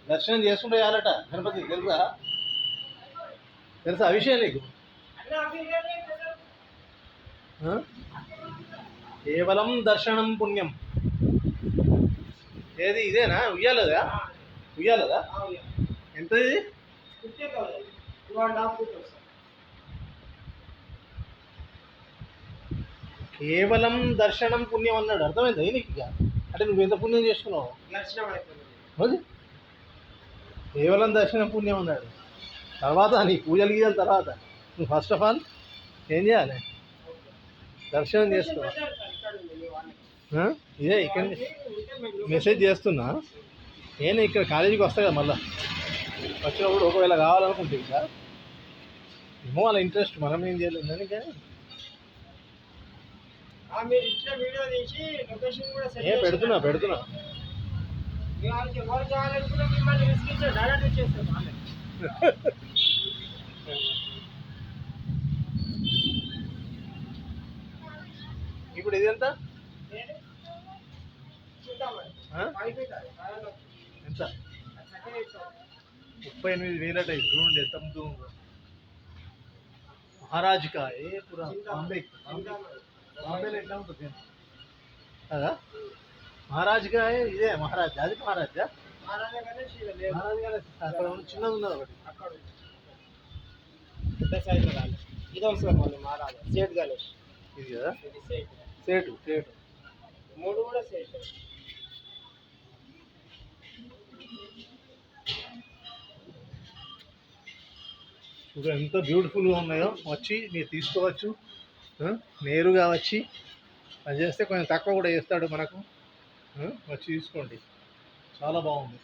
దర్శనం చేసుకుంటే చాలట గణపతి. తెలుసా? తెలుసా ఆ విషయం నీకు? కేవలం దర్శనం పుణ్యం. ఏది ఇదేనా? ఉయ్యాలదా? ఉయ్యాలదా? ఎంత ఇది? కేవలం దర్శనం పుణ్యం అన్నాడు. అర్థమైందా నీకు? ఇక అంటే నువ్వు ఎంత పుణ్యం చేసుకున్నావు? అది కేవలం దర్శనం పుణ్యం అన్నాడు. తర్వాత నీ పూజలు గీయాలి. తర్వాత నువ్వు ఫస్ట్ ఆఫ్ ఆల్ ఏం చేయాలి? దర్శనం చేసుకోవాలి. ఇదే ఇక్కడ మెసేజ్ చేస్తున్నా. నేను ఇక్కడ కాలేజీకి వస్తా కదా, మళ్ళీ వచ్చినప్పుడు ఒకవేళ కావాలనుకుంటే ఇంకా ఏమో వాళ్ళ ఇంట్రెస్ట్, మనం ఏం చేయలేదు కానీ పెడుతున్నా. ఇప్పుడు ఇది ఎంత? ఎంత? 38,000 అట. చూడండి ఎంత ముందు. महाराज का ये पूरा बॉम्बे में ఎట్లా ఉంటుంది కదా? మహారాజ్ గా ఇదే మహారాజ్. అది మహారాజా అక్కడ చిన్నది ఉన్నది ఒకటి అక్కడ. పెద్ద సైజు రాలి ఇది వస్తుంది మహారాజా. సేట్ గణేష్ ఇది కదా? సేటు మూడు కూడా సేట్. చూడ ఎంత బ్యూటిఫుల్గా ఉన్నాయో. వచ్చి మీరు తీసుకోవచ్చు. నేరుగా వచ్చి అది చేస్తే కొంచెం తక్కువ కూడా చేస్తాడు మనకు. వచ్చి తీసుకోండి, చాలా బాగుంది.